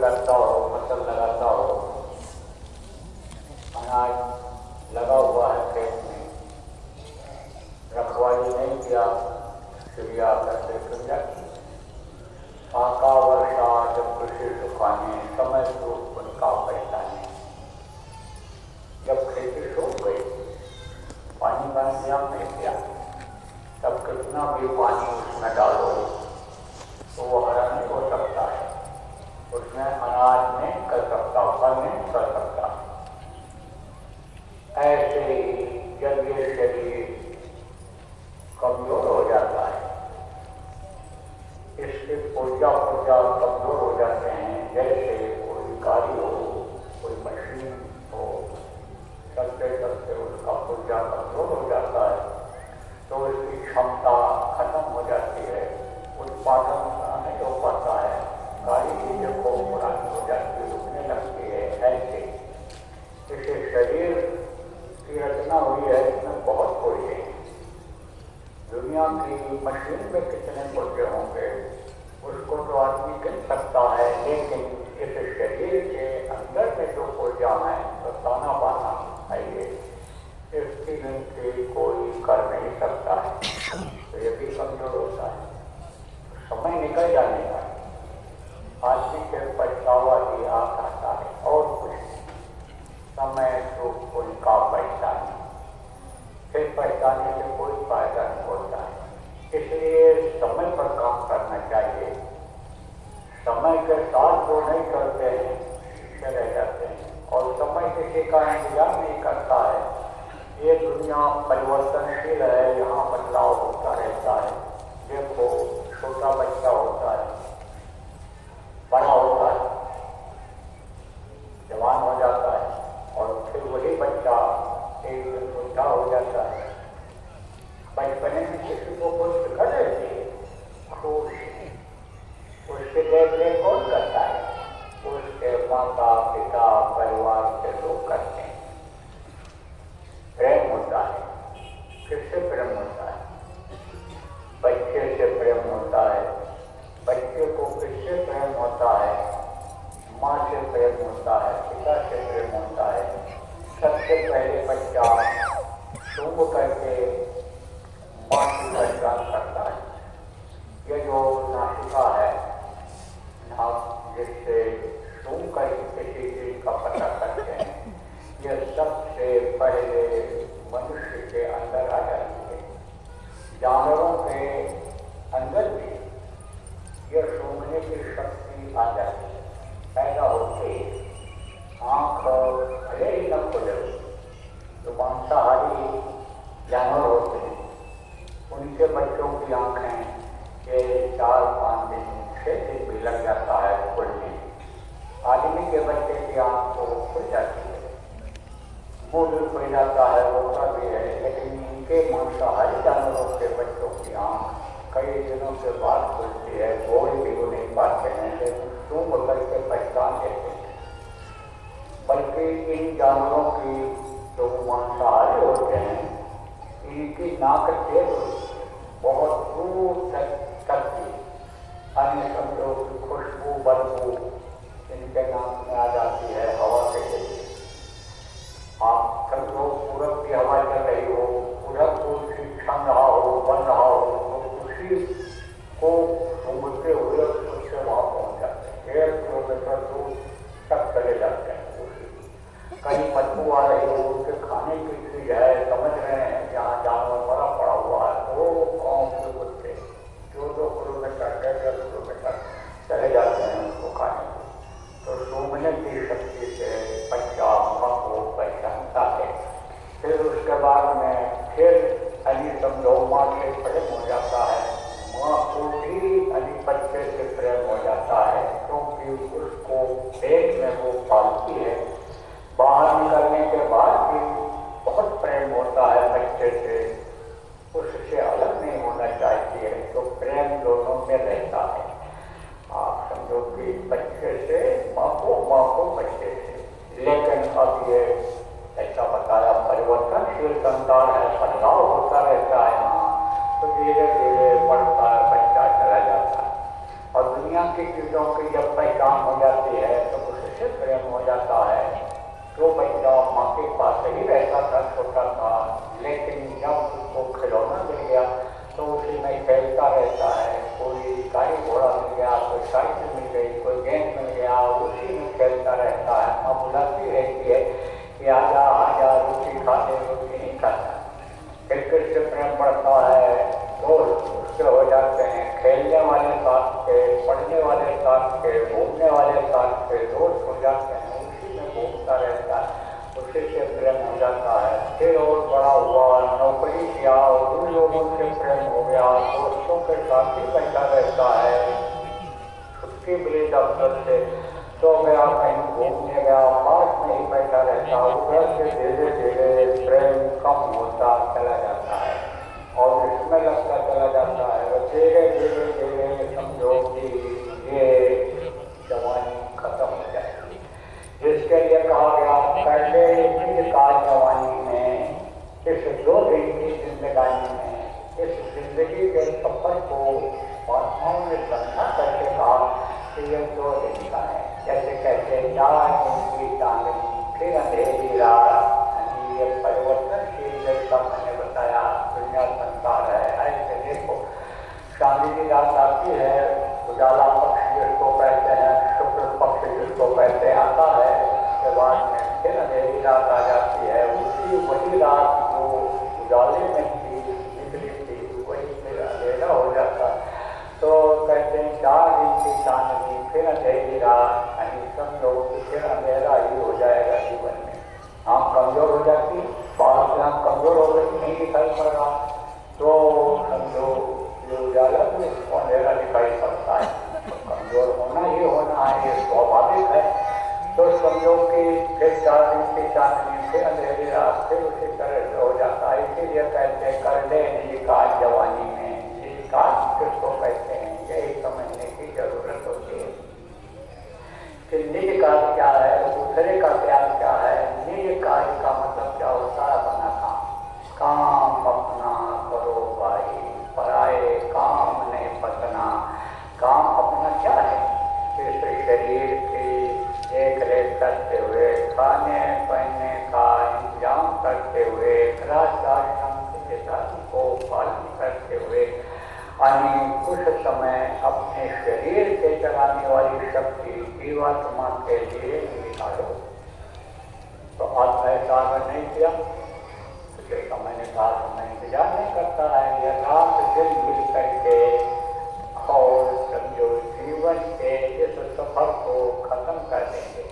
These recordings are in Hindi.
करता हो, फसल लगाता हो, अनाज लगा हुआ है खेत में, रखवाली नहीं किया, चिड़िया करके सुन जाती। आका वर्षा जब कृषि सुखाने, समय सूख उनका पहचाने। जब खेती सूख गई, पानी का इंतजाम नहीं किया, तब कितना भी पानी उसमें डालो तो वो हरा नहीं हो सकता है, उसमें अनाज नहीं कर सकता, फल नहीं कर सकता। ऐसे ही जब ये शरीर कमजोर हो जाता है, इसके पुर्जा कमजोर हो जाते हैं, जैसे कोई गाड़ी हो, कोई मशीन हो, चलते चलते उसका पुर्जा कमजोर हो जाता है तो उसकी क्षमता खत्म हो जाती है, उत्पादन नहीं हो पाता है, गाड़ी की देखो पुरानी हो जाती है, रुकने लगती है। ऐसे इसे शरीर की रचना हुई है, इसमें बहुत पुर्जे हैं। दुनिया की मशीन में कितने पुर्जे होंगे उसको तो आदमी गिन सकता है, लेकिन इस शरीर के अंदर में जो पुर्जा है तो ताना बाना है, इसकी गिनती कोई कर नहीं सकता है, तो ये भी कमजोर होता है। समय निकल जाने का आदमी के पछतावा भी आ सकता है और कुछ समय तो उनका पहचाने, फिर पहचाने से कोई फायदा नहीं होता है। इसलिए समय पर काम करना चाहिए। समय के साथ जो नहीं करते हैं पीछे रह जाते हैं, और समय किसी का इंतजार नहीं करता है। ये दुनिया परिवर्तनशील है, यहाँ बदलाव होता रहता है। देखो छोटा बच्चा होता है, बड़ा होता है, जवान हो जाता है, और फिर वही बच्चा एक दिन बुढ़ा हो जाता है। बचपने में किसी को कुछ सिखा देती है, खुश, उसके देख कौन करता है? उसके माता पिता परिवार के लोग करते हैं। प्रेम होता है, किससे प्रेम होता है? बच्चे से प्रेम होता है। बच्चे को किससे प्रेम होता है? माँ से प्रेम होता है, पिता से प्रेम होता है। सबसे पहले बच्चा सूंघ करके माँ की पहचान करता है। ये जो नासिका है, नाक जिससे सूंघ करके किसी चीज का पता करते हैं, ये सबसे पहले मनुष्य के अंदर आ जाती है। जानवरों के अंदर भी ये सूंघने की शक्ति आ जाती है, पैदा होती है। आँख भले ही न खुले, जो मांसाहारी जानवर होते हैं उनके बच्चों की आँखें के 4-5 दिन 6 दिन भी लग जाता है खुलने। आदमी के बच्चे की आँख तो खुल जाती है, मुँह भी खुल जाता है, रोता भी है, लेकिन इनके मांसाहारी जानवरों के बच्चों की आँख कई दिनों के बाद खुलती है, बोल भी वो नहीं पाते हैं, लेकिन सूंघ करके पहचान लेते हैं। बल्कि इन जानवरों की जो मांसाहारी होते हैं, इनकी नाक तेज होती है, बहुत दूर तक की अन्य शब्दों की खुशबू बदबू इनके नाक में आ जाती है हवा के जरिए। आप समझो पूरब की हवा चल रही हो, उधर कोई छन रहा हो, बन रहा हो, तो उसी को सूंघते हुए उससे वहाँ पहुँच जाते हैं, 1 किलोमीटर दूर तक चले जाते हैं। कहीं बदबू आ रही हो, उसके खाने की चीज है, समझ रहे हैं जहाँ जानवर बड़ा पड़ा हुआ है, तो गाँव के कुत्ते 2-2 किलोमीटर 1.5 किलोमीटर चले जाते हैं उसको खाने को। तो सूंघने की शक्ति से बच्चा माँ को पहचानता है। फिर उसके बाद में फिर समझो माँ से प्रेम हो जाता है, माँ को भी बच्चे से प्रेम हो जाता है, क्योंकि उसको पेट में वो पालती है। बाहर निकलने के बाद भी बहुत प्रेम होता है बच्चे से, उससे अलग नहीं होना चाहिए, तो प्रेम दोनों में रहता है। आप समझो कि बच्चे से माँ को बच्चे से। लेकिन अब ये ऐसा बताया परिवर्तनशील संसार है, बदलाव होता रहता है, तो धीरे धीरे बढ़ता है, बच्चा चला जाता है। और दुनिया की चीज़ों की जब पहचान हो जाती है जाता है। तो बच्चा माँ के पास ही रहता था, छोटा था, लेकिन जब उसको खिलौना मिल गया तो उसी में खेलता रहता है। कोई गाड़ी घोड़ा मिल गया, कोई साइकिल मिल गई, कोई गेंद मिल गया, उसी में खेलता रहता है। माँ बुलाती रहती है कि आजा आजा, रोटी खा ले, रोटी नहीं खाता। क्रिकेट से प्रेम बढ़ता है, दोस्त उसके हो जाते हैं, खेलने वाले साथ के, पढ़ने वाले साथ के, घूमने वाले साथ के दोस्त हो जाते हैं, उसी में घूमता रहता है, उसी से प्रेम हो जाता है। फिर और बड़ा हुआ, नौकरी किया और उन लोगों से प्रेम हो गया, दोस्तों के साथ ही बैठा रहता है। छुट्टी मिली दफ्तर से तो गया, कहीं घूमने गया, पास में ही बैठा रहता, उधर से धीरे धीरे प्रेम कम होता चला जाता है और इसमें लगता चला जाता है। धीरे धीरे धीरे समझो कि ये जवानी खत्म हो जाएगी, जिसके लिए कहा गया कर ले दीर्घकाल जवानी में, इस 2 दिन की जिंदगानी में, इस जिंदगी के सफर को महात्माओं ने समझा करके कहा कि ये 2 दिन का है। जैसे कहते हैं 4 दिन की चांदनी फिर अंधेरी रात, ये परिवर्तनशील जैसा मैंने बताया दुनिया संसार है। ऐसे देखो चांदनी रात आती है, उजाला पक्ष जिसको कहते हैं, शुक्ल पक्ष जिसको कहते हैं आता है, उसके बाद में फिर अंधेरी रात आ जाती है। उसी वही रात जो उजाले में थी, निकली थी, वही फिर अंधेरा हो जाता है। तो कहते हैं 4 दिन की चांदनी फिर अंधेरी रात, यानी समझो फिर अंधेरा ही हो जाएगा जीवन में। आँख कमजोर हो जाती, बाहर से आँख कमजोर हो गई, नहीं दिखाई पड़ रहा, तो समझो ये उजाला भी उसको अंधेरा दिखाई पड़ता है। तो कमजोर होना ही होना है, ये स्वाभाविक है। तो समझो कि फिर 4 दिन की चांदनी फिर अंधेरी रात, फिर उसी तरह से हो जाता है। इसीलिए कहते हैं कर ले निकाल जवानी में। निकाल किसको कहते हैं, यही समझने की जरूरत होती है कि निज कार्य क्या है, दूसरे का प्यार क्या है। निज कार्य का मतलब क्या होता है, अपना काम अपना करो भाई, पराए काम नहीं पतना। काम अपना क्या है, इस शरीर की देख रेख करते हुए, खाने पहनने का इंतजाम करते हुए, गृहस्थाश्रम के साथी को पालन करते हुए, यानी कुछ समय अपने शरीर के चलाने वाली शक्ति जीवात्मा के लिए निकालो। तो आज ऐसा अगर नहीं किया तो जैसा मैंने कहा समय इंतजार नहीं करता है, यह रात दिन मिल करके और समझो जीवन के इस सफर को खत्म कर देंगे।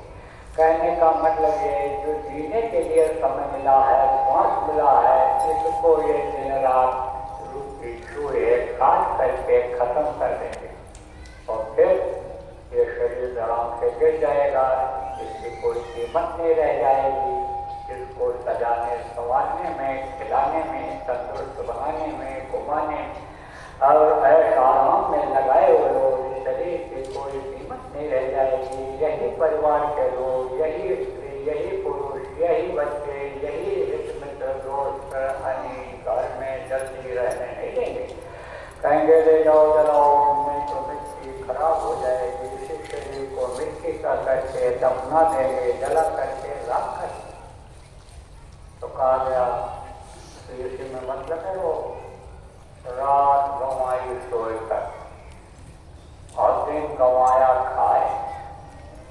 कहने का मतलब ये जो जीने के लिए समय मिला है, श्वास मिला है, इसको ये दिन रात रूपी चूहे काट करके खत्म कर देंगे और फिर ये शरीर आराम से गिर जाएगा, इसकी कोई कीमत नहीं रह जाएगी। इसको सजाने संवारने में, खिलाने में, तंदुरुस्त बनाने में, घुमाने और ऐसा आराम में लगाए हुए लोग, शरीर की कोई कीमत नहीं रह जाएगी। यही परिवार के लोग, यही स्त्री, यही पुरुष, यही बच्चे, यही हित मित्र दोस्त घर में जल्दी रहने नहीं देंगे। कहेंगे ले जाओ जलाओ, नहीं तो मिट्टी खराब हो जाएगी। इसी शरीर को मिट्टी का करके दफना देंगे, जला करके राख कर। तो कहा गया तो इसी में मतलब है वो रात गंवाई सोए कर और दिन गंवाया खाए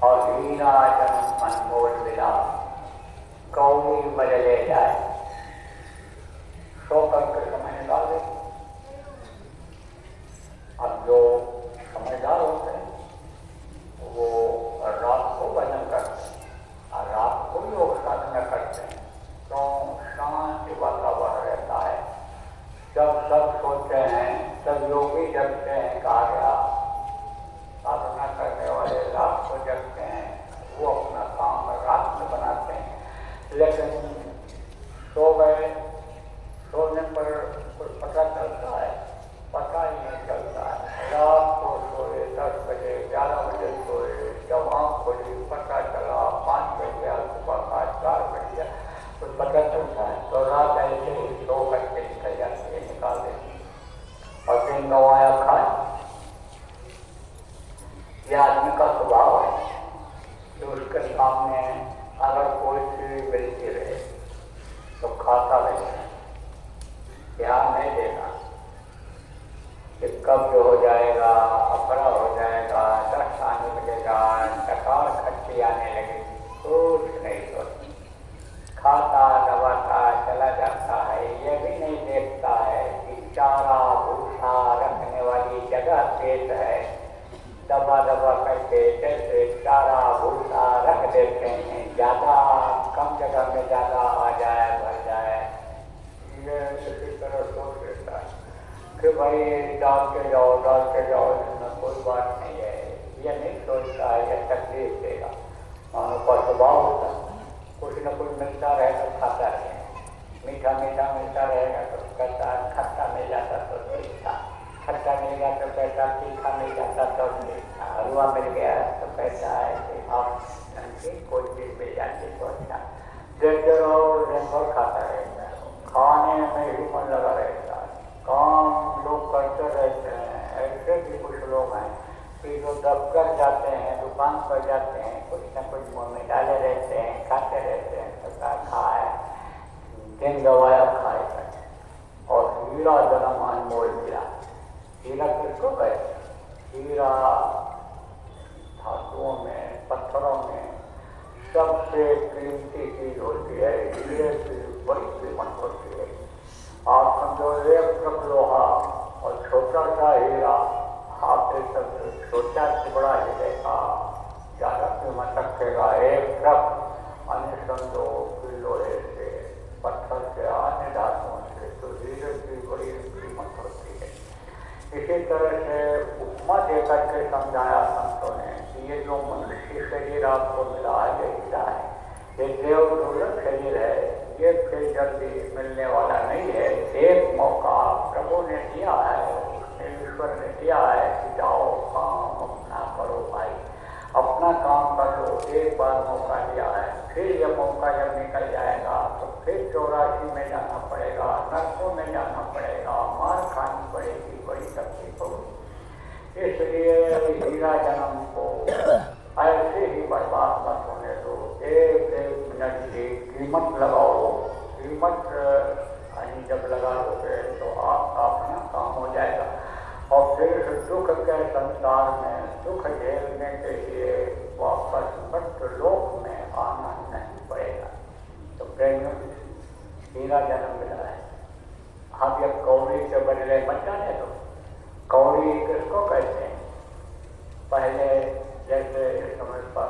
और हीरा जन्म अनमोल मिला, कौड़ी बदले जाए। सो करके समय निकाल दे। अब जो समझदार होते हैं वो रात को भजन करते हैं और रात को योग साधना करते हैं, तो शांति वातावरण रहता है। जब सब सोते हैं तब योगी जगते हैं। कहा गया साधना करने वाले उसके सामने अगर कोई चीज मिलती रहे तो खाता रहेगा, ध्यान नहीं देगा कि कब्ज हो जाएगा, अपरा हो जाएगा, दस्त आने लगेगा, टकार खट्टी आने लगेगी, कुछ नहीं सोचता, खाता दबाता चला जाता है। ये भी नहीं देखता है कि चारा भूसा रखने वाली जगह पेट है, दबा दबा करके जैसे चारा भूसा रख देते हैं, ज्यादा कम जगह में ज्यादा आ जाए, भर जाए, ये इसी तरह सोच लेता है कि भाई डालते जाओ, इसमें कोई बात नहीं है। ये नहीं सोचता है ये तकलीफ देगा। मानो पर स्वभाव होता है, कुछ न कुछ मिलता रहेगा तो खाता रहेगा, मीठा मीठा मिलता रहेगा तो कहता है, खट्टा मिल जाता तो तीखा, खट्टा मिल गया तो कहता तीखा मिल जाता तो तीखा, हलवा मिल गया तो कहता है कि आप कोई चीज मिल जाती तो अच्छा। देखते रहो दिन भर खाता रहेगा, खाने में ही मन लगा रहता है, काम लोग करते रहते हैं। ऐसे भी कुछ लोग हैं कि जो दफ्तर जाते हैं, दुकान पर जाते हैं, कुछ न कुछ मुँह में डाले रहते हैं, खाते रहते हैं, सबका खाए दिन गवाया खाए करते। और हीरा जन्म अनमोल मिला। हीरा किसको कहते हैं? हीरा धातुओं में, पत्थरों में सबसे कीमती चीज होती है, हीरे की बड़ी कीमत होती है। आप समझो एक ट्रक लोहा और छोटा सा हीरा, हाथ से छोटा टुकड़ा हीरे का ज्यादा कीमत रखेगा। एक ट्रक अन्य समझो लोहे से, पत्थर से, अन्य धातुओं से, तो हीरे की बड़ी कीमत होती है। इसी तरह से उपमा देकर के समझाया संतों ने कि ये जो मनुष्य शरीर आपको मिला है, ये हीरा है, ये देव दुर्लभ शरीर है, ये फिर जल्दी मिलने वाला नहीं है। एक मौका प्रभु ने दिया है, ईश्वर ने दिया है कि जाओ काम अपना करो भाई, अपना काम कर लो। एक बार मौका दिया है, फिर यह मौका जब निकल जाएगा तो फिर 84 में जाना पड़ेगा, नरकों में जाना पड़ेगा, मार खानी पड़ेगी, बड़ी तकलीफ होगी। इसलिए हीरा जन्म को ऐसे ही बर्बाद मत होने दो। एक मिनट की कीमत लगाओ, कीमत जब लगा लोगे तो आपका अपना काम हो जाएगा। और फिर दुख के संसार में दुख झेलने के लिए वापस मृत्यु लोक में आना नहीं पड़ेगा। तो प्रेमियों, हीरा जन्म मिला है। हम ये कौड़ी से बदले मत जाने दो। कौड़ी किसको कहते हैं? पहले जैसे इस समय पर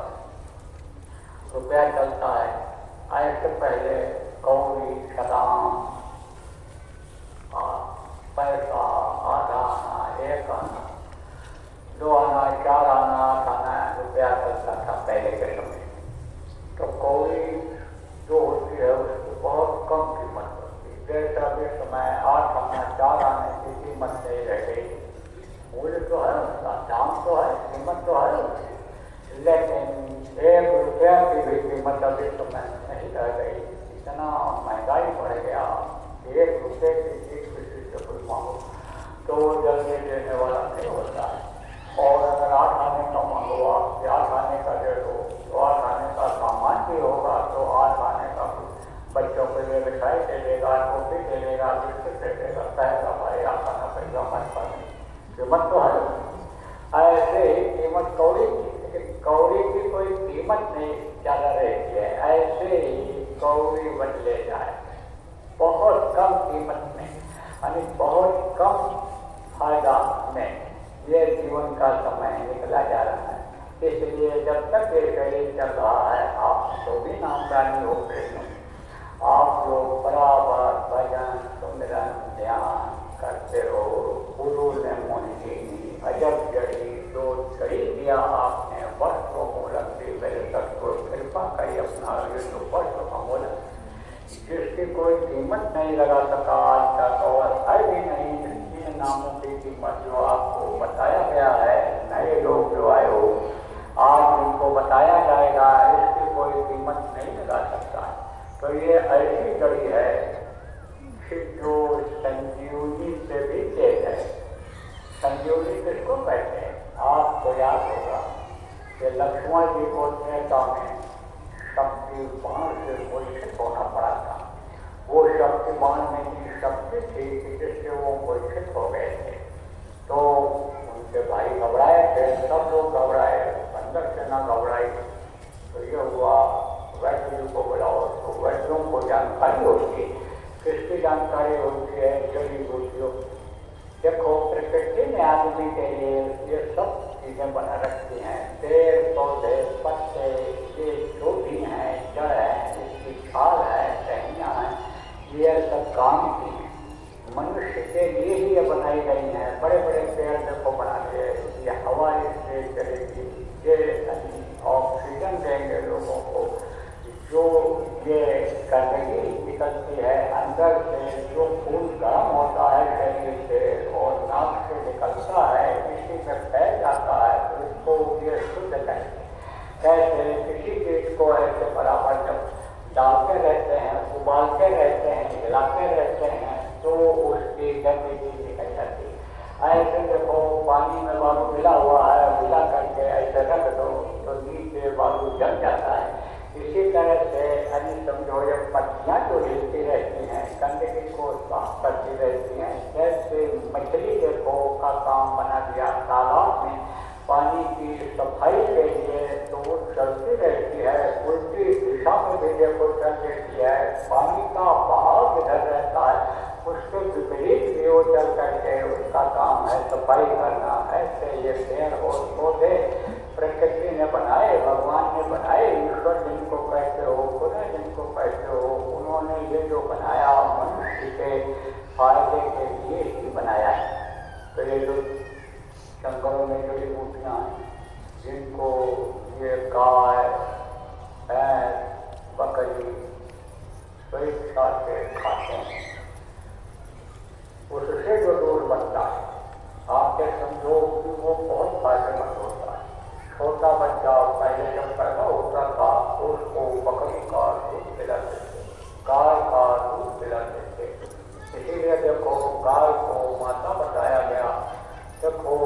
रुपया चलता है, ऐसे पहले कौड़ी, सदाम, पैसा, आधा आना, एक आना, 2 आना, 4 आना, 8 आना रुपया चलता था पहले के समय। तो कौड़ी जो होती है उसकी बहुत कम कीमत होती है। जैसा भी समय 8 आना, 4 आने की कीमत नहीं रह गई। मूल्य तो है उसका, दाम तो है, कीमत तो है उसकी, लेकिन 1 रुपया की भी कीमत अभी समय नहीं रह गई। इतना महंगाई बढ़ गया, 1 रुपये की चीज किसी से कोई मांगो तो वो जल्दी देने वाला नहीं होता है। और अगर 8 आने का मांगो आप, 8 आने का दे दो, तो 8 आने का सामान भी होगा, तो 8 आने का बच्चों के लिए मिठाई दे देगा, टोपी दे देगा, बिस्कुट दे देगा, कहेगा भाई 8 आना पैसा मत पाने, कीमत तो है। ऐसे ही कीमत कौड़ी की, लेकिन कौड़ी की कोई कीमत नहीं ज्यादा रहती है। ऐसे ही कौड़ी बदले जाए बहुत कम कीमत में, यानी बहुत कम फायदा में ये जीवन का समय निकला जा रहा है। इसलिए जब तक ये शरीर चल रहा है, आप तो भी नामदानी हो प्रेम, आप लोग बराबर भजन, सुमिरन, ध्यान करते रहो। गुरु ने मुनि अजब जड़ी दो छड़ी दिया आपने, वर्षों मूलक दी मेरे तक को कृपा करी अपना तो वर्ष अमूलक, जिसकी कोई कीमत नहीं लगा सका आज तक और है भी नहीं। इन नामों की कीमत जो आपको बताया गया है, नए लोग जो आए हो आज उनको बताया जाएगा, इसकी कोई कीमत नहीं लगा सकता। तो ये ऐसी जड़ी है कि जो संजीवनी से भी तेज है। संजीवनी किसको कहते हैं? आपको याद होगा कि लक्ष्मण जी को त्रेता में शक्ति बाण से मूर्छित होना पड़ा था। वो शक्ति बाण में इतनी शक्ति थी कि जिससे वो मूर्छित हो गए थे। तो उनके भाई घबराए थे, सब लोग घबराए, अंदर से ना घबराई। तो ये हुआ वैद्य जी को बुलाओ। तो वैद्यों को जानकारी होती है, किसकी जानकारी होती है? जड़ी बूटियों। देखो प्रकृति ने आदमी के लिए ये सब चीजें बना रखी हैं, पेड़ पौधे पत्ते, ये जो भी हैं, जड़ है, इसकी छाल है, टहनियाँ हैं, ये सब काम की है। मनुष्य के लिए ही ये बनाई गई हैं। बड़े बड़े पेड़ देखो बना दिए, ये हवा इससे चलेगी, ये ऑक्सीजन देंगे लोगों को। जो ये गंदगी निकलती है अंदर से, जो खून गर्म होता है शरीर से और नाक से निकलता है, इसी में फैल जाता है, तो इसको ये शुद्ध करेंगे। कैसे? किसी चीज को ऐसे बराबर जब डालते रहते हैं, उबालते रहते हैं, हिलाते रहते हैं, तो उसकी गंदगी निकल जाती है। ऐसे देखो पानी में बालू मिला हुआ है, मिला करके ऐसे रख दो तो नीचे बालू जम जाता है। इसी तरह से यानी समझो ये पत्तियाँ जो हिलती रहती हैं, गंदगी को साफ करती रहती हैं। जैसे मछली देखो का काम बना दिया तालाब में पानी की सफाई के लिए, तो वो चलती रहती है, उल्टी दिशा में भी देखो चल देती है, पानी का बहाव इधर रहता है, उसके विपरीत भी वो चल करके उसका काम है सफाई करना। ऐसे ये पेड़ और पौधे प्रकृति ने बनाए, भगवान ने बनाए, ईश्वर जिनको कहते हो, खुदा जिनको कहते हो, उन्होंने ये जो बनाया मनुष्य के फायदे के लिए ही बनाया है। तो ये जो जंगलों में जड़ी बूटियाँ हैं, जिनको ये गाय, भैंस, बकरी स्वेच्छा से खाते हैं, उससे जो दूध बनता है, आपके समझो कि वो बहुत फायदेमंद होता है। छोटा बच्चा पहले जब पैदा होता था तो उसको बकरी का दूध पिलाते थे, गाय का दूध पिलाते थे। इसीलिए देखो गाय को माता बताया गया। देखो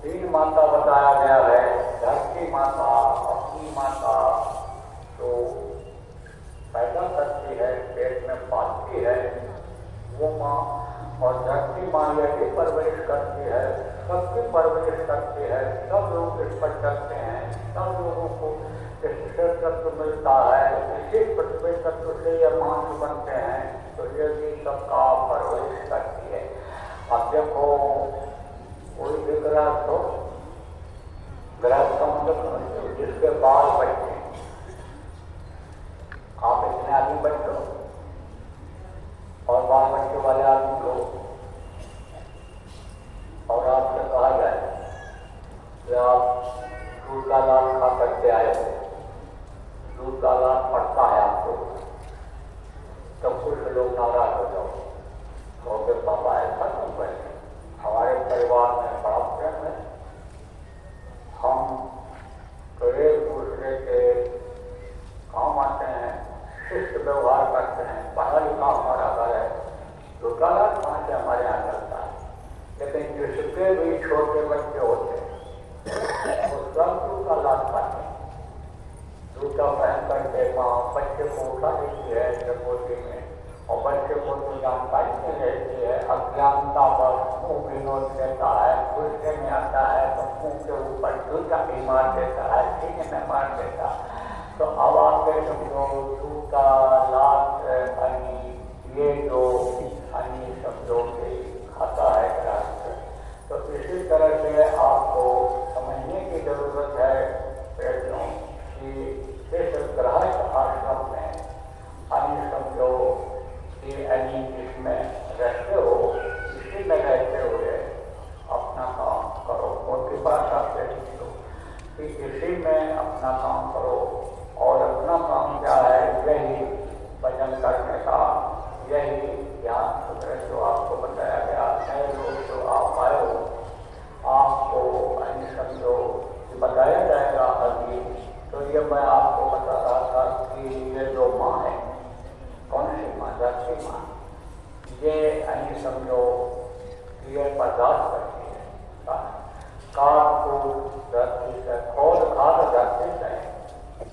3 माता बताया गया है, धरती माता, अपनी माता जो पैदा करती है, पेट में पालती है वो माँ, और धरती माँ यही परवरिश करती है, सबकी परवरिश करती है। सब लोग इस पर चलते हैं, सब लोगों को इससे तत्व मिलता है, इसी पृथ्वी तत्व से ये मांस बनते हैं। तो ये भी सबका परवरिश करती है। अब देखो कोई भी गृहस्थ हो, गृहस्थ का मतलब जिसके बाल बच्चे, आप इतने आदमी बच्चों और बाल बच्चे वाले आदमी को, और आपसे कहा जाए कि आप दूध का लाभ खा करके आए हो, दूध का लाभ पड़ता है आपको, तो कुछ लोग नाराज हो जाओ, कहोगे पापा ऐसा क्यों कहते? हमारे परिवार में बड़ा प्रेम है, हम तो एक दूसरे के काम आते हैं, शिष्ट व्यवहार करते हैं, पढ़ा लिखा हमारा घर है, दूध का लाभ कहाँ से हमारे यहाँ चलता है। लेकिन जिसके भी छोटे बच्चे होते हैं वो सब दूध का लाभ पाते हैं। दूध का पहन करके माँ बच्चे को उठा देती है जगोटी में, और बच्चे को तो जानकारी नहीं रहती है, अज्ञानता पर मुँह विनोद देता है, गुस्से में आता है तो मुँह के ऊपर जूता भी मार देता है, सीने में मार देता है। तो अब आपके समझो जूता, लात, ये जो अन्य शब्दों के खाता है ग्रहस्थ, तो इसी तरह से आपको समझने की जरूरत है बेटियों कि इस गृहस्थ आश्रम में अन्य समझो कि अन्य जिसमें रहते हो, इसी में रहते हुए अपना काम करो। उनकी भाषा से सीखो कि इसी में अपना काम करो, और अपना काम क्या है? यही भजन करने का, यही ज्ञान सुधर जो आपको बताया गया। नए लोग जो आप आए हो, आपको अन्य समझो बताया जाएगा अभी। तो ये मैं आपको बता रहा था कि ये जो माँ है, कौन सी माँ? धरती माँ, ये अन्य समझो ये बर्दाश्त करती है, काट को धरती से खोद खाद धरती से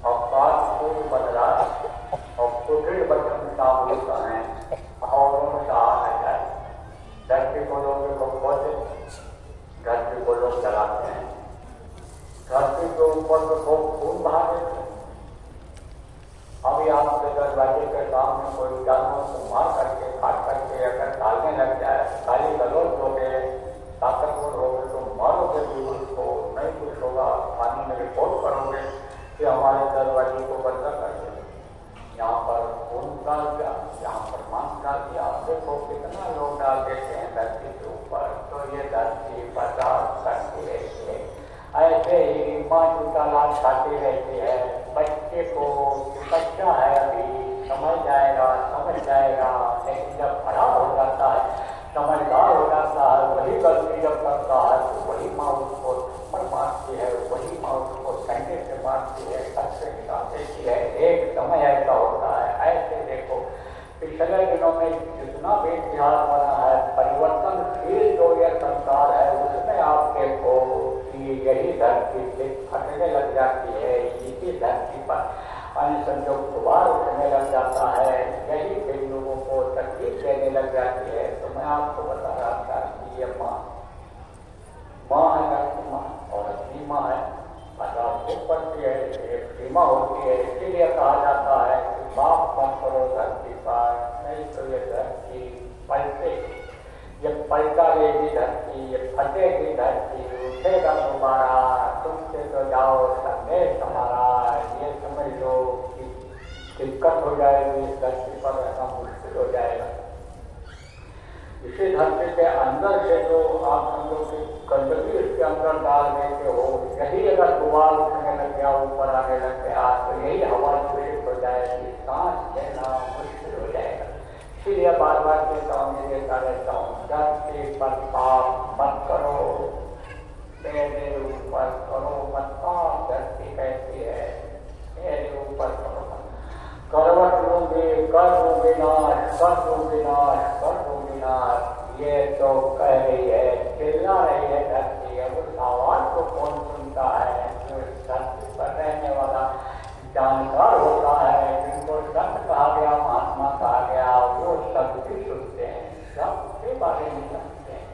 और काट को बदला और कुटिल बचन साबुत है और उनका आ जाए। धरती को लोग खोदे, धरती को लोग जलाते हैं, धरती के ऊपर में खून बहा देते हैं। अभी आपके दरवाजे के सामने कोई जानवर को मार करके काट करके अगर डालने लग जाए, गाली गलौज हो गए, ताकतवर हो गए, तो मारोगे भी उसको, नहीं कुछ होगा, थाने में रिपोर्ट करोगे कि हमारे दरवाजे को बंद कर दे। यहाँ पर खून डाल दिया, यहाँ पर मांस डाल दिया, देखो कितना लोग डाल देते हैं धरती के ऊपर। तो ये धरती बर्दाश्त करती रहती है। ऐसे ही माँ जूता लाल खाती रहती है बच्चे को। बच्चा है अभी, समझ जाएगा, लेकिन जब बड़ा हो जाता है, समझदार हो जाता है, वही गलती जब करता है तो वही माँ उसको थप्पड़ मारती है, वही माँ उसको डंडे से मारती है, सबसे देती है। एक समय ऐसा होता है। ऐसे देखो पिछले दिनों में जितना भी इतिहास बना है, परिवर्तनशील जो ये संसार है, उसमें आप देखो कि यही धरती से फटने लग जाती है, इसी धरती पर संयोग गुबार उठने लग जाता है, यही कई लोगों को तकलीफ देने लग जाती है। तो मैं आपको बता रहा था कि ये माँ है, लक्ष्मी माँ और अपनी माँ है, बर्दाश्त पड़ती है, एक सीमा होती है। इसीलिए कहा जाता है कि बाप मत करो धरती पर, नहीं तो ये धरती पलटे, ये पलटा लेगी धरती, ये फटेगी धरती, उठेगा दोबारा, तुमसे तो जाओ संदेश हमारा। ये समझ लो कि दिक्कत हो जाएगी, इस धरती पर रहना मुश्किल हो जाएगा। इसी धरती के अंदर से जो आप समझो कि गंदगी इसके अंदर डाल देते हो, यही अगर गुबार उठने लग गया, ऊपर आने लग गया, तो यही हवा दूषित हो जाएगी, सांस लेना मुश्किल हो जाएगा। इसलिए बार बार कहता हूँ, देता रहता हूँ, धरती पर पाप मत करो, मेरे ऊपर करो मत पाप। धरती कहती है मेरे ऊपर करो मत, करवट लूंगी, कर दूंगी नाश, कर दूंगी नाश, कर दूंगी नाश। ये तो कह रही है, चिल्ला रही है धरती। अब उस आवाज को कौन सुनता है? जो धरती पर रहने वाला जानकार होता है, जिनको संत कहा गया, महात्मा कहा गया, वो सब भी सुनते हैं, सबके बारे में जानते हैं।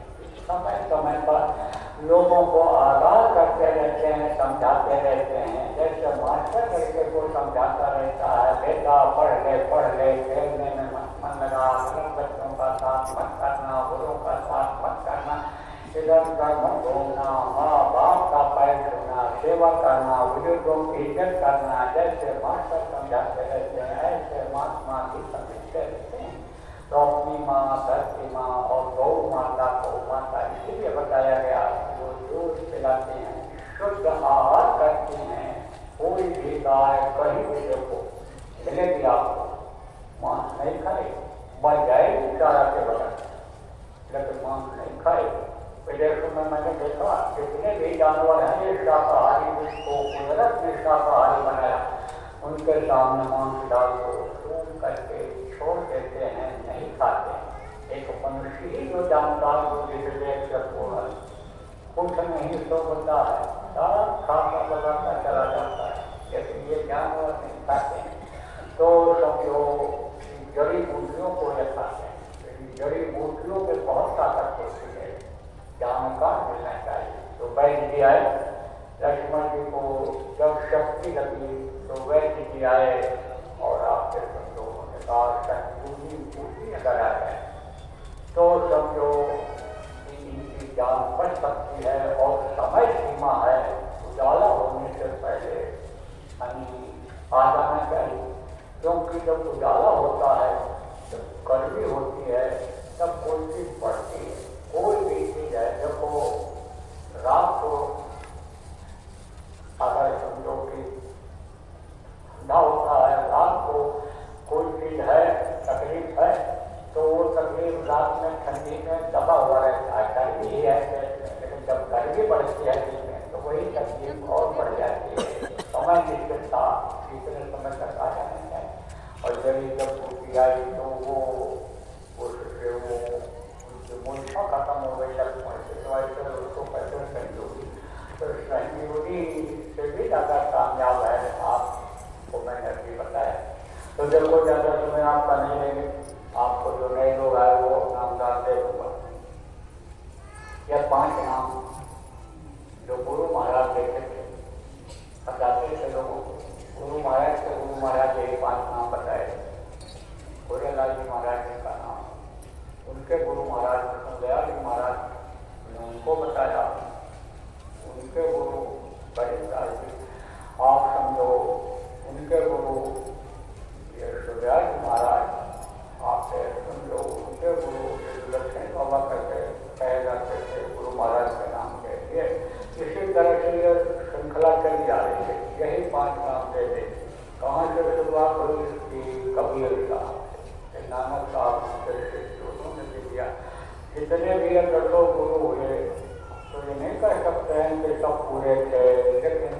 समय समय पर लोगों को आगाह करते रहते हैं, समझाते रहते हैं। जैसे मास्टर लड़के को समझाता रहता है, बेटा पढ़ ले, खेलने में मन लगा, गलत बच्चों का साथ मत करना, बुरों का साथ मत करना, इधर उधर मत घूमना, माँ बाप का पैर छूना, सेवा करना, बुजुर्गों की इज्जत करना। जैसे मास्टर समझाते रहते हैं, ऐसे महात्मा भी समझते रहते हैं। तो अपनी माँ, धरती माँ और गौ माता को माता इसीलिए बताया गया, वो दूध पिलाते हैं, शुद्ध आहार करते हैं। कोई भी गाय कहीं भी देखो मिलेगी आपको, मांस नहीं खाए, मर जाएगी चारा के बगैर, लेकिन मांस नहीं खाए। विदेशों में मैंने देखा जितने भी जानवर हैं, ये शाकाहारी, जिसको कुदरत ने शाकाहारी बनाया, उनके सामने मांस डाल को सूख करके छोड़ देते हैं, नहीं खाते। एक मनुष्य ही जो जानकार हो, जिसे होगा कुछ नहीं तो होता है, सारा खाता लगाता चला जाता है, लेकिन ये जानवर नहीं खाते हैं। तो समझो जड़ी बूटियों को ये खाते हैं। जड़ी बूटियों में बहुत ताकत होती है, जानकार मिलना चाहिए। तो वैद्य जी आए, लक्ष्मण जी को जब शक्ति लगी तो वैद्य जी आए और आपके समझो उन्होंने कहा संजीवनी बूटी अगर आ जाए तो समझो इनकी जान बच सकती है। और समय सीमा है, उजाला होने से पहले आ जाना चाहिए, क्योंकि जब उजाला होता है, जब गर्मी होती है, तब कोई चीज बढ़ती है। कोई भी चीज है, देखो रात को अगर समझो कि ठंडा होता है, रात को कोई चीज है, तकलीफ है, तो वो तकलीफ रात में ठंडी में दबा हुआ रहता है, गर्मी ही है। लेकिन जब गर्मी बढ़ती है जिसमें, तो वही तकलीफ और बढ़ जाती है। समय जिसके साथ इतने समय तक आ जाने चाहिए। और जब टूटी आई तो वो मूर्छा खत्म हो गई, लक्ष्मण से तो ऐसे उसको कैसे संजोगी कृषि से भी ज़्यादा कामयाब है, आपको मैंने अभी बताया। तो देखो ज़्यादा समय आपका नहीं लेंगे, आपको जो नए लोग आए वो नामदान दे दूंगा। यह 5 नाम जो गुरु महाराज देते थे, बताते थे लोगों को। गुरु महाराज यही 5 नाम बताए। गोरेलाल जी महाराज जी का नाम, उनके गुरु महाराज कृष्णदयाल जी महाराज ने उनको बताया, उनके गुरु बड़ेलाल जी, आप समझो उनके गुरु कृष्णदयाल जी महाराज, आप समझो उनके गुरु लक्ष्मण बाबा करके कहे जाते थे गुरु महाराज के नाम के लिए। इसी तरह से यह श्रृंखला चली जा रही है, यही 5 नाम दे दे। कहाँ से शुरुआत हुई इसकी? कबीर साहब, नानक साहब उन्होंने भी दिया। जितने भी 10 गुरु हुए तो ये नहीं कह सकते हैं कि सब पूरे थे, लेकिन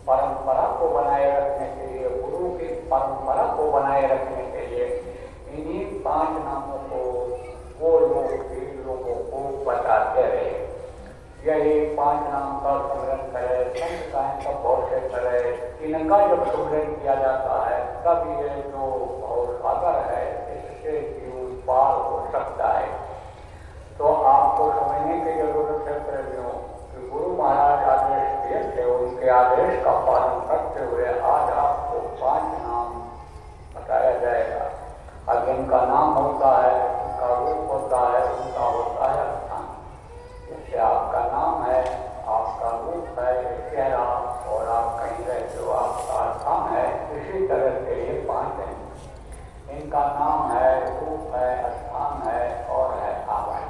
परंपरा को बनाए रखने के लिए, गुरु की परंपरा को बनाए रखने के लिए इन्हीं 5 नामों को वो लोग भी लोगों को बताते रहे। यही 5 नाम का स्मरण करे, संत साहिब का बहुत से करे। इनका जब स्मरण किया जाता है तब ये जो भवसागर है इससे जीव पार हो सकता है। तो आपको समझने की जरूरत है प्रेमियों कि गुरु महाराज आदेश दिए थे, उनके आदेश का पालन करते हुए आज आपको 5 नाम बताया जाएगा। अब जिनका नाम होता है, उनका रूप होता है, उनका होता है स्थान। जैसे आपका नाम है, आपका रूप है, चेहरा, और आप कहीं रहते हो आपका स्थान है, इसी तरह से ये 5 हैं। इनका नाम है, रूप है, स्थान है और है आवाज।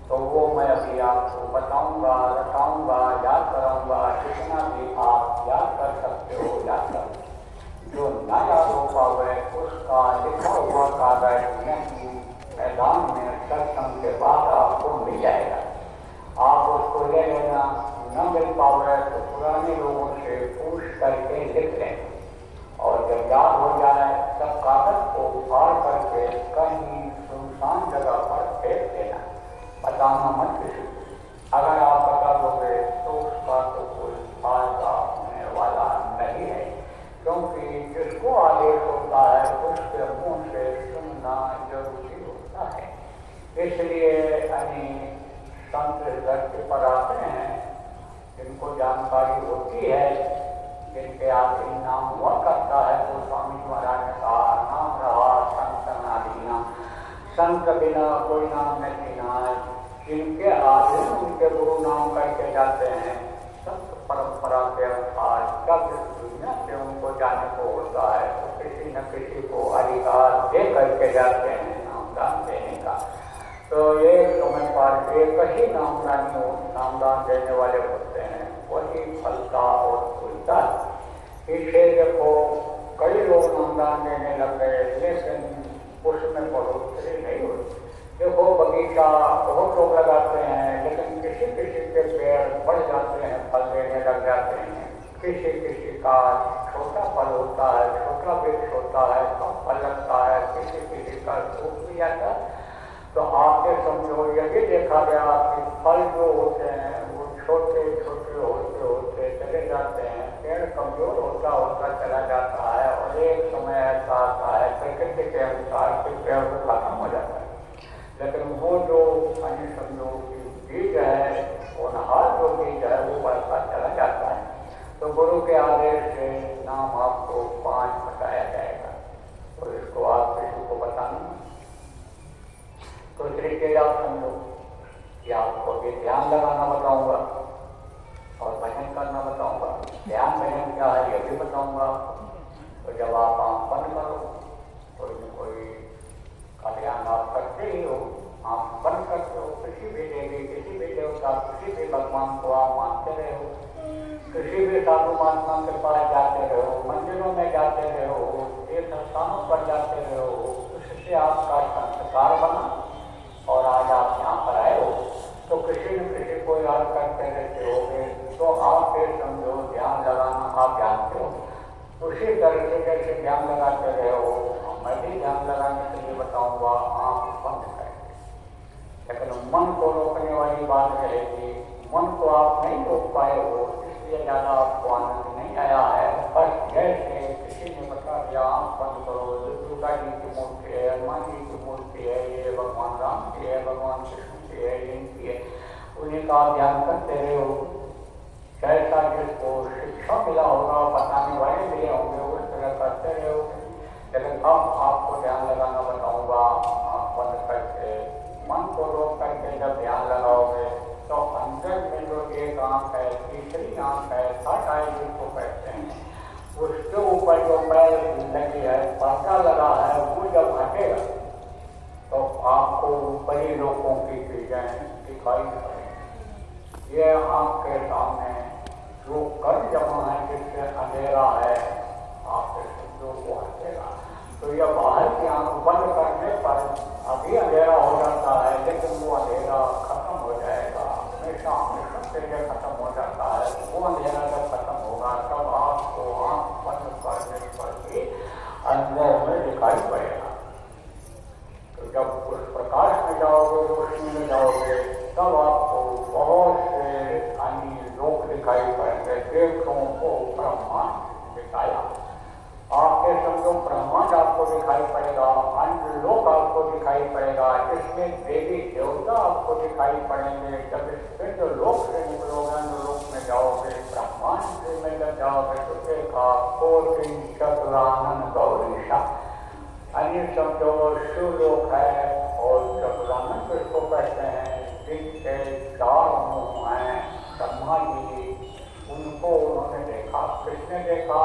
तो वो मैं अभी आपको बताऊंगा, रटाऊंगा, याद कराऊंगा। जितना भी आप याद कर सकते हो याद कर। जो न याद हो पावे उसका लिखा हुआ कागज मैदान में सत्संग के बाद आपको मिल जाएगा। आप उसको ले लेना, न मिल पावे तो पुराने लोगों से पूछ करके लिख लें, और जब याद हो जाए तब कागज को फाड़ करके कहीं सुनसान जगह पर फेंक देना। बताना मत किसी को। अगर आप बता दोगे तो उसका तो कोई फायदा होने वाला नहीं है, क्योंकि जिसको आदेश होता है उसके मुंह से सुनना जरूरी होता है। इसलिए संत धरती पर आते हैं, जिनको जानकारी होती है, जिनके आधीन नाम हुआ करता है, तो स्वामी महाराज ने कहा नाम रहा संत नादीना, संत बिना कोई नाम नहीं ना। जिनके आधीन उनके गुरु नाम करके जाते हैं, संत परंपरा के अनुसार जब इस दुनिया से उनको जाने को होता है तो किसी न किसी को अधिकार दे करके जाते हैं नामदान देने का। तो एक समय पर एक ही नामदान देने वाले होते हैं, वही फलता और फूलता। पीछे देखो कई लोग नामदान देने लग गए, लेकिन उसमें बढ़ोतरी नहीं हुई। देखो बगीचा बहुत लोग लगाते हैं, लेकिन किसी किसी के पेड़ बढ़ जाते हैं, फल देने लग जाते हैं। किसी किसी का छोटा फल होता है, छोटा वृक्ष होता है, कम फल लगता है, किसी किसी का सूख भी जाता है। तो आपने समझो यही देखा गया कि फल जो होते हैं वो छोटे छोटे होते होते चले जाते हैं, पेड़ कमजोर होता होता चला जाता है, और एक समय ऐसा आता है प्रकृति के अनुसार कि पेड़ को खत्म हो जाता है। लेकिन वो जो समझो बीज है, होनहार जो बीज है, वो बढ़ता चला जाता है। तो गुरु के आदेश से नाम आपको 5 बताया जाएगा, तो इसको आप किसी को बताना। तो इस तरीके आप समझो कि आपको भी ध्यान लगाना बताऊंगा और भजन करना बताऊंगा। ध्यान भजन क्या है ये भी बताऊंगा। तो जब आप आँख बंद करो, कोई का ध्यान आप करते ही हो, आँख बंद करते हो, किसी भी देवी, किसी भी देवता, किसी भी भगवान को आप मानते रहे हो, किसी भी साधु महात्मा के पास जाते रहो, मंदिरों में जाते रहो, तीर्थ स्थानों पर जाते रहो, उससे आपका संस्कार बना और आज आप यहाँ पर आए हो। तो किसी न किसी को याद करते रहते होगे, तो आप फिर समझो ध्यान लगाना आप जानते हो। उसी तरह से जैसे ध्यान लगाते रहे हो, मैं भी ध्यान लगाने के लिए बताऊंगा, आँख बंद करके। लेकिन मन को रोकने वाली बात रहेगी, मन को आप नहीं रोक पाए हो, इसलिए ज़्यादा आपको आनंद नहीं आया है। बस जैसे किसी ने बता दिया आँख बंद करो, दुर्गा जी की मूर्ति है, हनुमान जी की मूर्ति है, ये भगवान राम की है, भगवान कृष्ण की है, इनकी है, उन्हीं का ध्यान करते रहे हो। जैसा जिसको शिक्षा मिला होगा, बताने वाले मिले होंगे, उस तरह करते रहे हो। लेकिन अब आपको ध्यान लगाना बताऊंगा। आँख बंद करके मन को रोक करके जब ध्यान लगाओगे तो अंदर में जो एक आँख है, तीसरी आँख है, थर्ड आई जिसको कहते हैं, उसके ऊपर जो पैर लगी है, पर्दा लगा है, वो जब हटेगा तो आपको बड़ी लोगों की चीजें दिखाई पड़ेंगी। ये आँख के सामने जो कर जमा है, जिससे अंधेरा है, आपके शब्दों को हटेगा। तो यह बाहर की आँख बंद करने पर अभी अंधेरा हो जाता है, लेकिन वो अंधेरा खत्म हो जाएगा, हमेशा हमेशा के लिए खत्म हो जाता है। वो अंधेरा जब खत्म होगा तब आपको आँख बंद करने पर भी अंदर में दिखाई पड़ेगा। तो जब उस प्रकाश में जाओगे, रोशनी में जाओगे, तब आपको बहुत से अन्य लोग दिखाई पड़ेंगे। देवताओं को ब्रह्मांड दिखाया, आपके समझो ब्रह्मांड आपको दिखाई पड़ेगा, अन्य लोग आपको दिखाई पड़ेगा, इसमें देवी देवता आपको दिखाई पड़ेंगे। जब इससे जो लोक से निकलोगे, लोक में जाओगे, ब्रह्मांड में जब जाओगे तो देखा कोटि चतुरानंद गौरीशा, अन्य समझो शिवलोक है और चतुरानंद किसको कहते हैं, जिनके चार मुंह हैं, ब्रह्मा जी, उनको उन्होंने देखा। किसने देखा?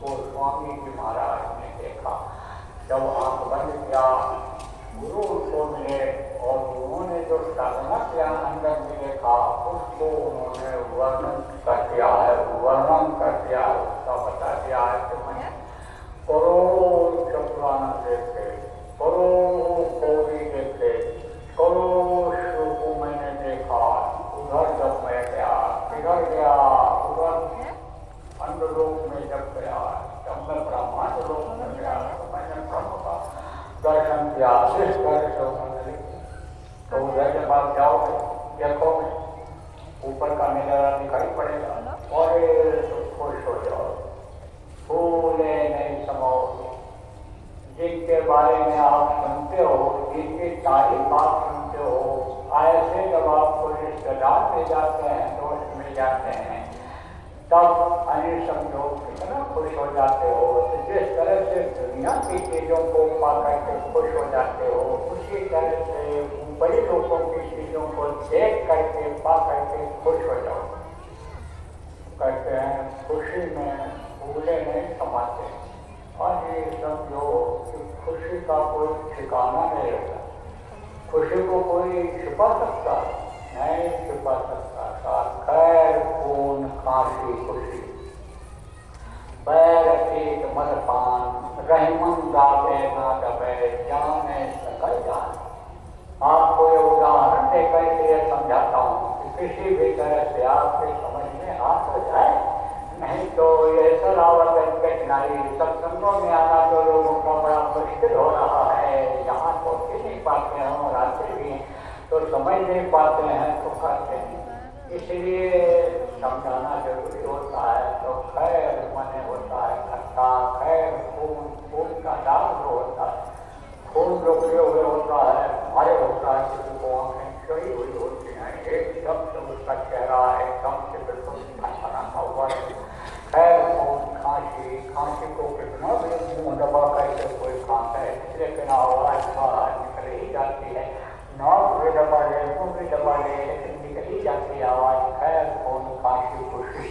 गोस्वामी जी महाराज ने देखा। जब आंख बंद किया, गुरु उनको मिले और उन्होंने जो साधना किया अंदर में देखा, उसको उन्होंने वर्णन कर दिया है, उसका बता दिया है कि मैंने करोड़ चतुरानंद देखे, करोड़ कोरी देखे, करोड़ शिव को मैंने देखा। उधर जब मैं गया, किधर गया? उधर अंडलोक में जब गया, जब मैं ब्रह्मांड लोक में गया तो मैंने ब्रह्म का दर्शन किया। इस दर्शन तो उधर जब आप जाओगे, देखोगे ऊपर का नजारा दिखाई पड़ेगा और खुश हो जाओ, फूले नहीं समाओगे। जिनके बारे में आप सुनते हो, जिनकी तारीफ आप सुनते हो, ऐसे जब आपको रिश्तेदार मिल जाते हैं, दोस्त मिल जाते हैं, तब अन्य समझो कितना खुश हो जाते हो। जिस तरह से दुनिया की चीजों को पा करके खुश हो जाते हो, उसी तरह से बड़े लोगों की चीजों को देख करके पा करके खुश हो जाओ। कहते हैं खुशी में फूले नहीं समाते। और ये समझो कि खुशी का कोई ठिकाना नहीं होता, खुशी को कोई छुपा सकता नहीं, छुपा सकता। खैर कौन काशी खुशी, बैर पीत मदपान, रहमन गावे ना दबे, जाने सकल जान। आपको ये उदाहरण देकर के समझाता हूँ कि किसी भी तरह से आपके समझ में आ तो जाए, नहीं तो ये सलावत कठिनाई सत्संगों में आना तो लोगों का बड़ा मुश्किल हो रहा है। यहाँ पहुँच नहीं पाते हैं और आते भी तो समझ नहीं पाते हैं तो करते हैं, इसलिए समझाना जरूरी होता है। तो खैर मन होता है खट्टा, खैर खून का दाग जो होता है, खून रोके हुए होता है, हमारे होता है, किसी को आंखें चढ़ी हुई होती हैं, एकदम से उसका चेहरा एकदम से बिल्कुल बना हुआ है। खैर खून, खांसी को कितना भी मुँह दबा करके कोई खाता है, लेकिन आवाज बाहर निकल ही जाती है, नाक भी दबा ले, मुँह भी दबा ले, लेकिन निकल ही जाती है आवाज। खैर खून, खांसी, खुशी,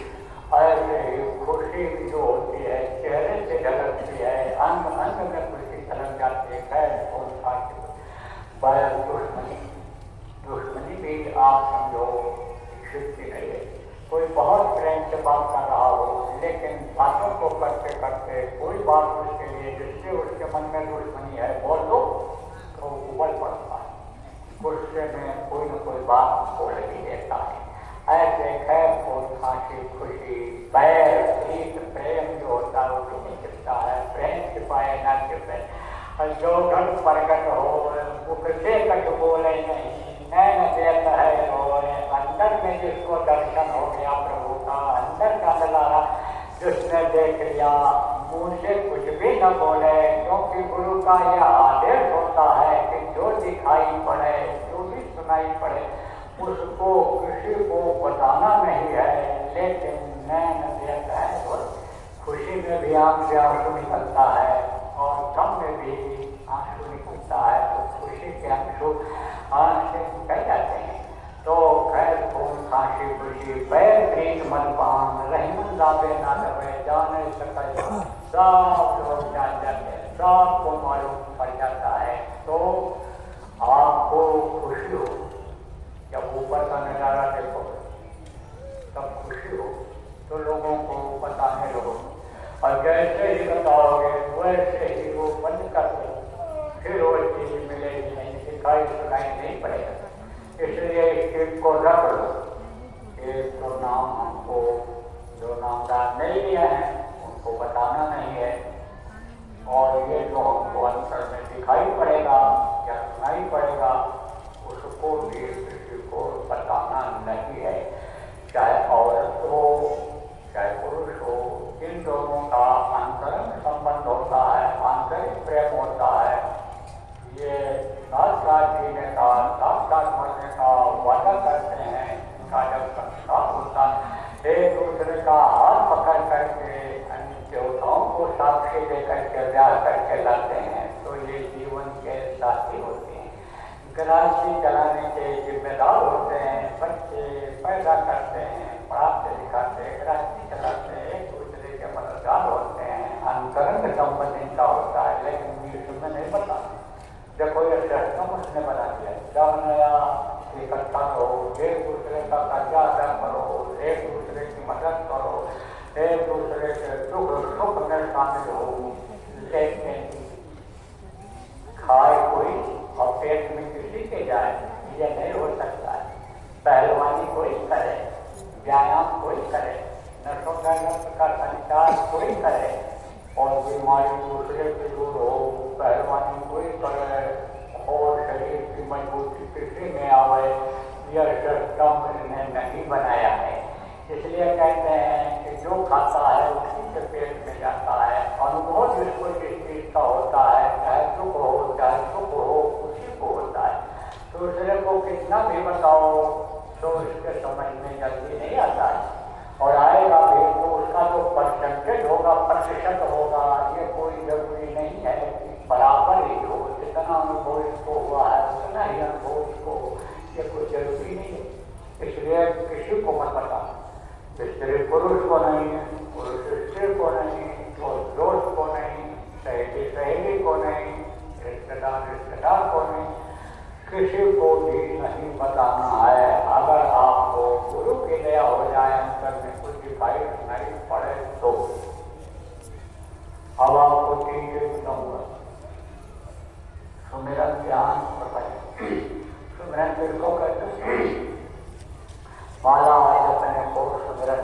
ऐसे ही खुशी जो होती है चेहरे से झलकती है, अंग अंग में खुशी झलक जाती है। खैर खून, खांसी, बैर, दुश्मनी भी आप समझो छुट्टी नहीं है। कोई बहुत प्रेम से बात कर रहा हो, लेकिन बातों को करते करते कोई बात उसके लिए जिससे उसके मन में दुश्मनी है बोल दो तो उबल पड़ता है, गुस्से में कोई न कोई बात बोल ही देता है। ऐसे खैर खून, खांसी, खुशी, बैर, प्रीत, प्रेम जो होता है वो नहीं छिपता है, प्रेम छिपाए ना छिपे। जो घट प्रकट हो मुख से कट बोले नहीं, नैन देता है रोए, अंदर में जिसको दर्शन हो गया प्रभु अंदर का नजारा जिसने देख लिया मुंह से कुछ भी न बोले, क्योंकि गुरु का यह आदेश होता है कि जो दिखाई पड़े, जो भी सुनाई पड़े, उसको किसी को बताना नहीं है। लेकिन नैन देता है तो खुशी में भी आंख से आंसू निकलता है और गम में भी आंसू निकलता है, तो खुशी के आंसू आंख से निकल जाते हैं। तो खैर खून खांसी खुशी बैर प्रीत मन पान रहीमन दावे ना दबे जाने सकल सब लोग जान जाते हैं, सबको मालूम पड़ जाता है। तो आपको खुशी हो जब ऊपर का नजारा देखो, तब खुशी हो तो लोगों को बताने लगो, और जैसे ही बताओगे वैसे ही वो बंद कर दो, फिर वो चीज मिलेगी नहीं, दिखाई सुनाई नहीं पड़ेगा। इसलिए इस चीज को रख लो। एक तो नाम हमको जो नामदार नहीं लिया है उनको बताना नहीं है, और ये जो हमको अंतर में दिखाई पड़ेगा या सुनाई पड़ेगा उसको भी किसी को बताना नहीं है। चाहे औरत हो चाहे पुरुष हो, इन दोनों का अंतरंग संबंध होता है, आंतरिक प्रेम होता है। ये साथ साथ जीने का, साथ साथ मरने का वादा करते हैं। इनका जब संस्कार होता है, एक दूसरे का हाथ पकड़ करके अन्य देवताओं को साक्षी देकर के ब्याह करके लाते हैं, तो ये जीवन के साथी होते हैं। गृहस्थी चलाने के जिम्मेदार होते हैं, बच्चे पैदा करते हैं, पढ़ाते लिखाते, गृहस्थी चलाते हैं, एक दूसरे के मददगार होते हैं, अंतरंग संबंध इनका होता है। लेकिन विश्व में नहीं बता। देखो ये सिस्टम उसने बना दिया, जब नया इकट्ठा करो, एक दूसरे का कर्जा अदा करो, एक दूसरे की मदद करो, एक दूसरे के दुख सुख में शामिल हो, लेकिन खाए कोई और पेट में किसी के जाए, ये नहीं हो सकता है। पहलवानी कोई करे, व्यायाम कोई करे, नशों का संचार कोई करे, और बीमारी दूसरे से दूर हो, पहलवानी कोई करे और शरीर की मजबूती किसी में आवे, यह सिस्टम ने नहीं बनाया है। इसलिए कहते हैं कि जो खाता है उसी के पेट में जाता है। अनुभव जिसको जिस चीज का होता है, चाहे दुख हो चाहे सुख हो, उसी को होता है। दूसरे को कितना भी बताओ तो इसके समझ में जल्दी नहीं आता है, और आएगा भी तो उसका जो परसेंटेज होगा, प्रतिशत होगा, ये कोई जरूरी नहीं है कि बराबर ही हो। जितना अनुभव इसको हुआ है उतना ही अनुभव इसको, ये कोई जरूरी नहीं है। इसलिए किसी को मत बता, स्त्री पुरुष को नहीं, पुरुष स्त्री को नहीं, दोस्त को नहीं, सहेली सहेली को नहीं, रिश्तेदार को नहीं, किसी को भी नहीं बताना है। अगर आपको गुरु की दया हो जाए, अंतर में कुछ दिखाई नहीं पड़े तो। अब आपको चीजें बताऊंगा, सुमिरन ध्यान सुमिरन किसको कहते हैं? माला अपने को सुमिरन